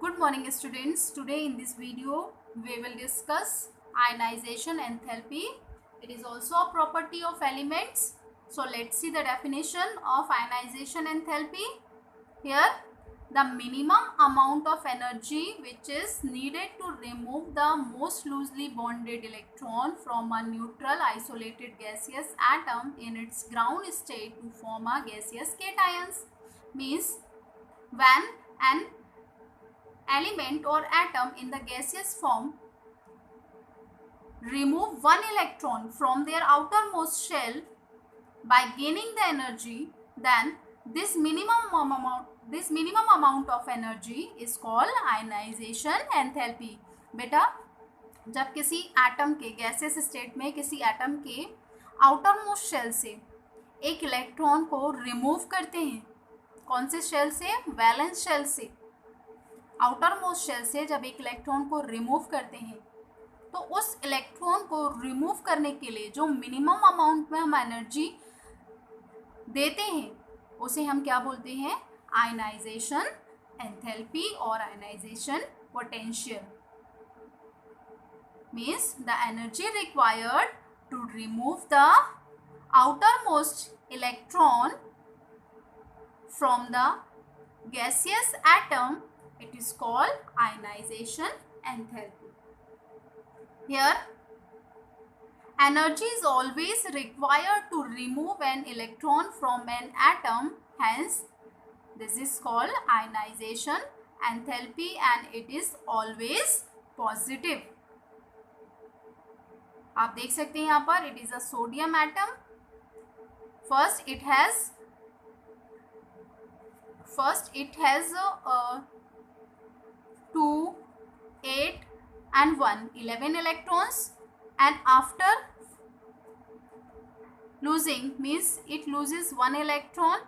Good morning students. Today in this video we will discuss ionization enthalpy. It is also a property of elements. So let's see the definition of ionization enthalpy. Here the minimum amount of energy which is needed to remove the most loosely bonded electron from a neutral isolated gaseous atom in its ground state to form a gaseous cations means when an element or atom in the gaseous form remove one electron from their outermost shell by gaining the energy, then this minimum amount of energy is called ionization enthalpy. बेटा जब किसी atom के gaseous state में किसी atom के outer most shell से एक electron को रिमूव करते हैं, कौन से शेल से? वैलेंस शेल से। आउटर मोस्ट शेल से जब एक इलेक्ट्रॉन को रिमूव करते हैं तो उस इलेक्ट्रॉन को रिमूव करने के लिए जो मिनिमम अमाउंट में हम एनर्जी देते हैं उसे हम क्या बोलते हैं? आयनाइजेशन एंथैल्पी और ionisation potential. Means the energy required to remove the outermost electron from the gaseous atom, it is called ionization enthalpy. Here energy is always required to remove an electron from an atom, hence this is called ionization enthalpy and it is always positive. आप देख सकते हैं यहाँ पर it is a sodium atom. First it has 2, 8 and 1, 11 electrons, and after losing means it loses one electron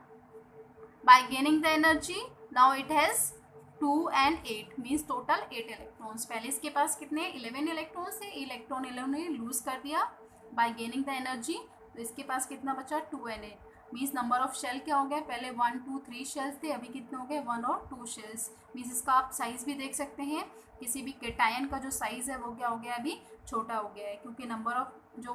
by gaining the energy. Now it has 2 and 8 means total 8 electrons. पहले इसके पास कितने? 11 electrons थे, इलेक्ट्रॉन इन्होंने loose कर दिया by gaining the energy, तो इसके पास कितना बचा? 2 and 8 means number of shell क्या हो गया? पहले 1, 2, 3 शेल्स थे, अभी कितने हो गए? 1 और 2 शेल्स। मीन्स इसका आप साइज भी देख सकते हैं, किसी भी केटायन का जो साइज़ है वो क्या हो गया? अभी छोटा हो गया है, क्योंकि नंबर ऑफ जो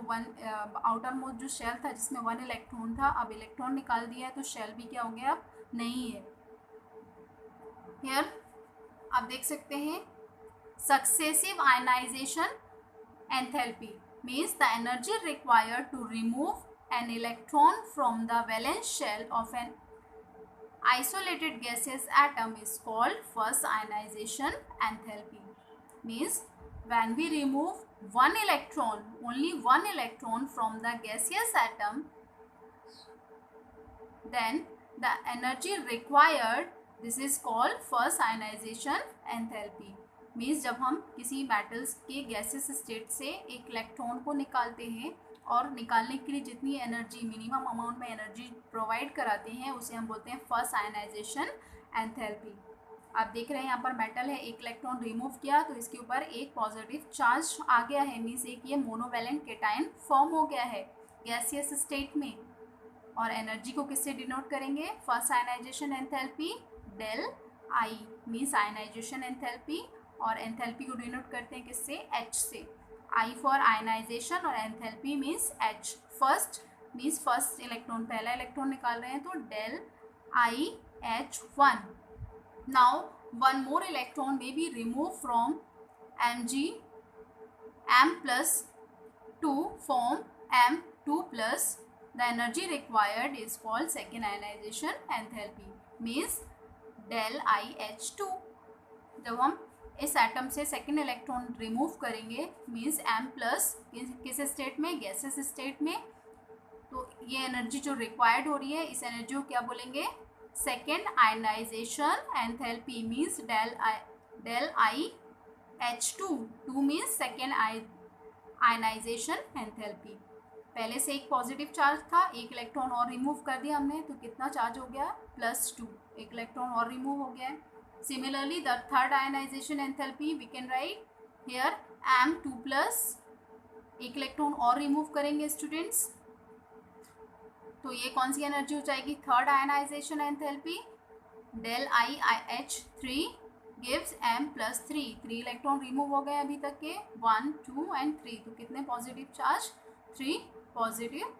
आउटर मोस्ट जो शेल था जिसमें 1 इलेक्ट्रॉन था, अब इलेक्ट्रॉन निकाल दिया है तो शेल भी क्या हो गया? अब नहीं है। हियर आप देख सकते हैं successive ionisation enthalpy means the energy required to remove an electron from the valence shell of an isolated gaseous atom is called first ionization enthalpy. Means when we remove one electron, only one electron from the gaseous atom, then the energy required, this is called first ionization enthalpy. Means जब हम किसी metals के gases state से एक electron को निकालते हैं और निकालने के लिए जितनी एनर्जी मिनिमम अमाउंट में एनर्जी प्रोवाइड कराते हैं उसे हम बोलते हैं फर्स्ट आयनाइजेशन एंथैल्पी। आप देख रहे हैं यहाँ पर मेटल है, एक इलेक्ट्रॉन रिमूव किया तो इसके ऊपर एक पॉजिटिव चार्ज आ गया है, मीन्स एक ये मोनोवैलेंट केटायन फॉर्म हो गया है गैसियस स्टेट में। और एनर्जी को किससे डिनोट करेंगे? First ionisation enthalpy del I means ionisation enthalpy, और एंथैल्पी को डिनोट करते हैं किससे? H से। I फॉर आयनाइजेशन और enthalpy means H। First means first electron, पहला इलेक्ट्रॉन निकाल रहे हैं तो del I H1। Now one more electron may be remove from Mg M+2 form M2+, the energy required is called second ionisation enthalpy means del IH2। जब हम इस atom से second electron remove करेंगे means M+ किस state में? Gases state में, तो ये एनर्जी जो रिक्वायर्ड हो रही है इस एनर्जी को क्या बोलेंगे? Second ionisation enthalpy means del IH2। 2 means second ionisation enthalpy. पहले से एक पॉजिटिव चार्ज था, एक इलेक्ट्रॉन और रिमूव कर दिया हमने तो कितना चार्ज हो गया? +2, एक इलेक्ट्रॉन और रिमूव हो गया है। Similarly, the third ionization enthalpy we can write here M2+, एक इलेक्ट्रॉन और रिमूव करेंगे स्टूडेंट्स, तो ये कौन सी एनर्जी हो जाएगी? Third ionisation enthalpy del IH3 gives m+3, 3 electron remove हो गए अभी तक के, 1 2 एंड 3, तो कितने positive charge, 3 positive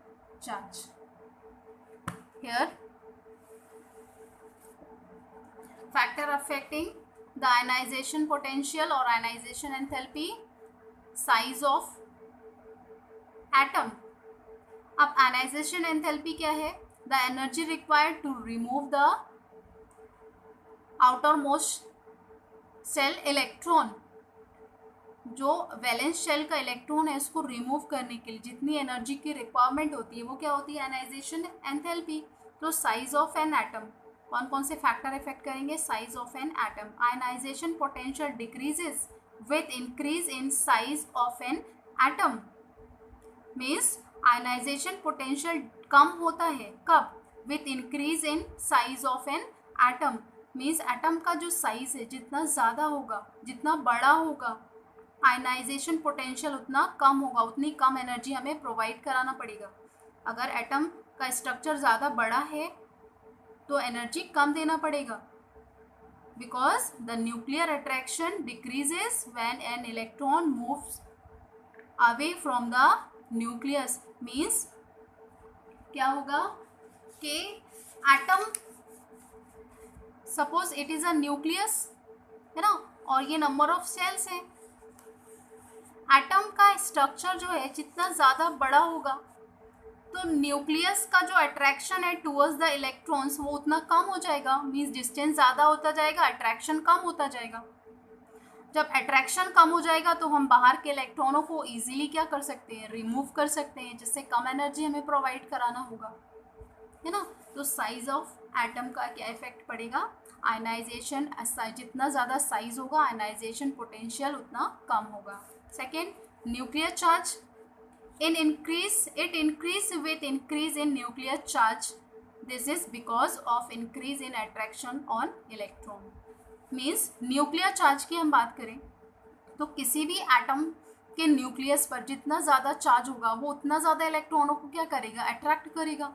charge. Here factor affecting the ionization potential और ionization enthalpy, size of atom. अब आयनाइजेशन एंथैल्पी क्या है, the energy required to remove the outer most shell electron, जो वैलेंस शेल का इलेक्ट्रॉन है उसको रिमूव करने के लिए जितनी एनर्जी की रिक्वायरमेंट होती है वो क्या होती है, आयनाइजेशन एंथैल्पी। तो साइज ऑफ एन एटम, कौन कौन से फैक्टर इफेक्ट करेंगे, size of an atom. Ionization potential decreases with increase in size of an atom, means ionization potential कम होता है कब, with increase in size of an atom, means atom का जो साइज है जितना ज़्यादा होगा, जितना बड़ा होगा, आयनाइजेशन पोटेंशियल उतना कम होगा, उतनी कम एनर्जी हमें प्रोवाइड कराना पड़ेगा। अगर एटम का स्ट्रक्चर ज़्यादा बड़ा है तो एनर्जी कम देना पड़ेगा, because the nuclear attraction decreases when an electron moves away from the nucleus. Means क्या होगा कि atom, suppose it is a nucleus है ना, और ये नंबर ऑफ सेल्स हैं, एटम का स्ट्रक्चर जो है जितना ज़्यादा बड़ा होगा तो न्यूक्लियस का जो अट्रैक्शन है टूवर्ड्स द इलेक्ट्रॉन्स वो उतना कम हो जाएगा, मीन्स डिस्टेंस ज़्यादा होता जाएगा, अट्रैक्शन कम होता जाएगा। जब अट्रैक्शन कम हो जाएगा तो हम बाहर के इलेक्ट्रॉनों को इजीली क्या कर सकते हैं, रिमूव कर सकते हैं, जिससे कम एनर्जी हमें प्रोवाइड कराना होगा, है ना। तो साइज ऑफ एटम का क्या इफेक्ट पड़ेगा, आयनाइजेशन, जितना ज़्यादा साइज होगा आयनाइजेशन पोटेंशियल उतना कम होगा। Second, nuclear charge, it increase with increase in nuclear charge, this is because of increase in attraction on electron। Means nuclear charge की हम बात करें तो किसी भी एटम के न्यूक्लियस पर जितना ज़्यादा चार्ज होगा वो उतना ज़्यादा इलेक्ट्रॉनों को क्या करेगा, अट्रैक्ट करेगा।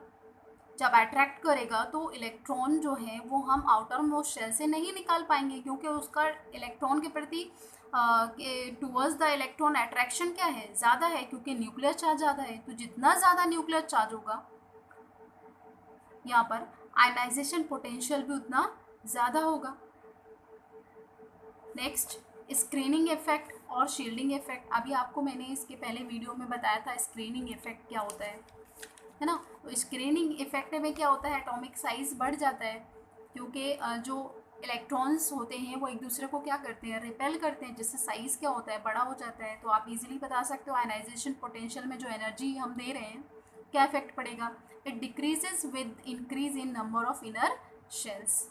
जब अट्रैक्ट करेगा तो इलेक्ट्रॉन जो है वो हम आउटर मोस्ट शेल से नहीं निकाल पाएंगे, क्योंकि उसका इलेक्ट्रॉन के प्रति टूवर्ड्स द इलेक्ट्रॉन अट्रैक्शन क्या है, ज़्यादा है, क्योंकि न्यूक्लियर चार्ज ज़्यादा है। तो जितना ज़्यादा न्यूक्लियर चार्ज होगा यहाँ पर आयनाइजेशन पोटेंशियल भी उतना ज़्यादा होगा। नेक्स्ट, स्क्रीनिंग इफेक्ट और शील्डिंग इफेक्ट। अभी आपको मैंने इसके पहले वीडियो में बताया था स्क्रीनिंग इफेक्ट क्या होता है ना। तो स्क्रीनिंग इफेक्ट में क्या होता है, एटॉमिक साइज बढ़ जाता है, क्योंकि जो इलेक्ट्रॉन्स होते हैं वो एक दूसरे को क्या करते हैं, रिपेल करते हैं, जिससे साइज़ क्या होता है, बड़ा हो जाता है। तो आप इजीली बता सकते हो आयनाइजेशन पोटेंशियल में जो एनर्जी हम दे रहे हैं क्या इफेक्ट पड़ेगा, it decreases with increase in number of inner shells,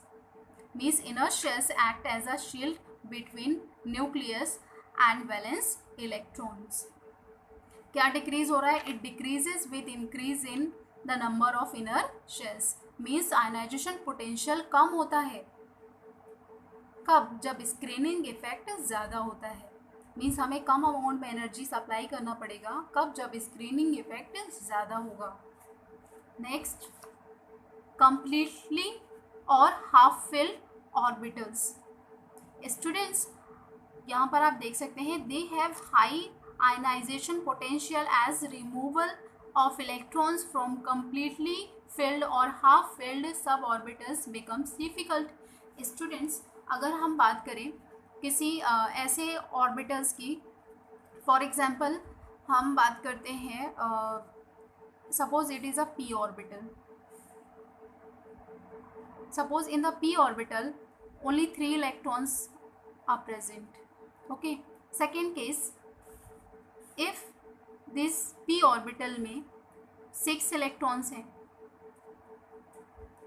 means inner shells act as a shield between nucleus and valence electrons. क्या डिक्रीज हो रहा है, it decreases with increase in the number of inner shells, means ionization potential कम होता है कब, जब screening effect ज़्यादा होता है, मीन्स हमें कम अमाउंट में एनर्जी सप्लाई करना पड़ेगा कब, जब स्क्रीनिंग इफेक्ट ज़्यादा होगा। नेक्स्ट, कंप्लीटली और हाफ फिल्ड ऑर्बिटल्स। स्टूडेंट्स यहाँ पर आप देख सकते हैं, they have high ionisation potential as removal of electrons from completely filled और half filled sub orbitals becomes difficult. Students अगर हम बात करें किसी ऐसे ऑर्बिटल्स की, फॉर एग्जांपल हम बात करते हैं, suppose it is a p orbital, suppose in the p orbital only 3 electrons are present, okay। second case, if this p orbital में 6 इलेक्ट्रॉन्स हैं,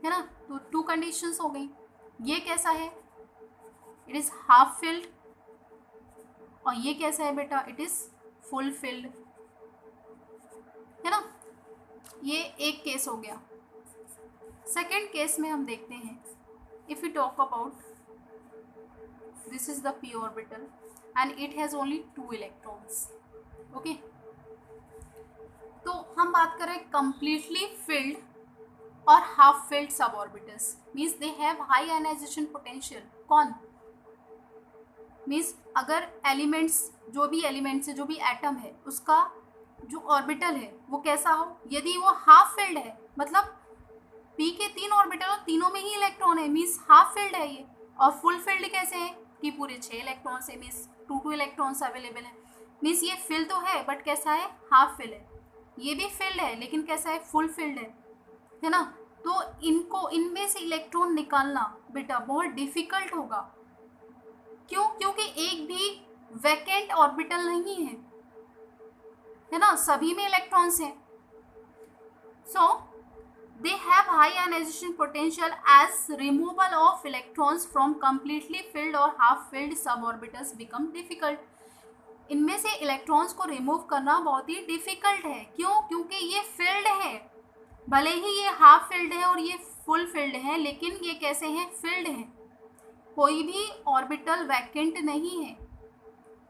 है ना, तो 2 कंडीशंस हो गई। ये कैसा है, इट इज़ हाफ फिल्ड, और ये कैसा है बेटा, इट इज़ फुल फिल्ड, है ना। ये एक केस हो गया। सेकेंड केस में हम देखते हैं, if you talk about this is the p orbital and it has only 2 electrons, okay. तो हम बात करें कंप्लीटली फिल्ड और half filled sub orbitals, means they have high ionisation potential. कौन, मीन्स अगर एलिमेंट्स, जो भी एलिमेंट्स है, जो भी एटम है, उसका जो ऑर्बिटल है वो कैसा हो, यदि वो हाफ फिल्ड है, मतलब p के 3 ऑर्बिटल और तीनों में ही इलेक्ट्रॉन है, मीन्स हाफ फिल्ड है ये। और फुल फिल्ड कैसे है कि पूरे 6 इलेक्ट्रॉन्स है, मीन्स 2 इलेक्ट्रॉन्स अवेलेबल है। मीन्स ये फिल्ड तो है बट कैसा है, हाफ फिल्ड है। ये भी फिल्ड है लेकिन कैसा है, फुल फिल्ड है ना। तो इनको, इनमें से इलेक्ट्रॉन निकालना बेटा बहुत डिफिकल्ट होगा। क्यों? क्योंकि एक भी वैकेंट ऑर्बिटल नहीं है ना, सभी में इलेक्ट्रॉन्स हैं। सो they have high ionization potential as removal of electrons from completely filled or half filled suborbitals become difficult। इनमें से इलेक्ट्रॉन्स को रिमूव करना बहुत ही डिफिकल्ट है। क्यों? क्योंकि ये फिल्ड है, भले ही ये हाफ फिल्ड है और ये फुल फिल्ड है, लेकिन ये कैसे हैं, फिल्ड है, कोई भी ऑर्बिटल वैकेंट नहीं है।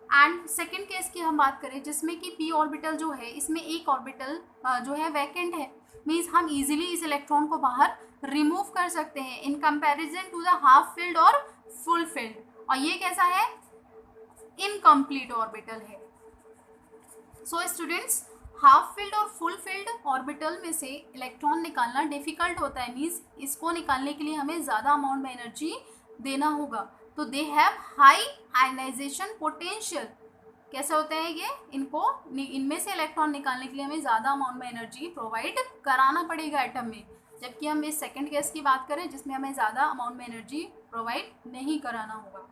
एंड सेकेंड केस की हम बात करें जिसमें कि p ऑर्बिटल जो है, इसमें एक ऑर्बिटल जो है वैकेंट है, मीन्स हम इजीली इस इलेक्ट्रॉन को बाहर रिमूव कर सकते हैं in comparison to the half filled और फुल फिल्ड। और ये कैसा है, इनकम्प्लीट ऑर्बिटल है। सो स्टूडेंट्स, हाफ फिल्ड और फुल फिल्ड ऑर्बिटल में से इलेक्ट्रॉन निकालना डिफिकल्ट होता है, मीन्स इसको निकालने के लिए हमें ज़्यादा अमाउंट में एनर्जी देना होगा। तो they have high ionisation potential. कैसे होता है ये, इनको, इनमें से इलेक्ट्रॉन निकालने के लिए हमें ज़्यादा अमाउंट में एनर्जी प्रोवाइड कराना पड़ेगा एटम में, जबकि हम इस सेकंड केस की बात करें जिसमें हमें ज़्यादा अमाउंट में एनर्जी प्रोवाइड नहीं कराना होगा।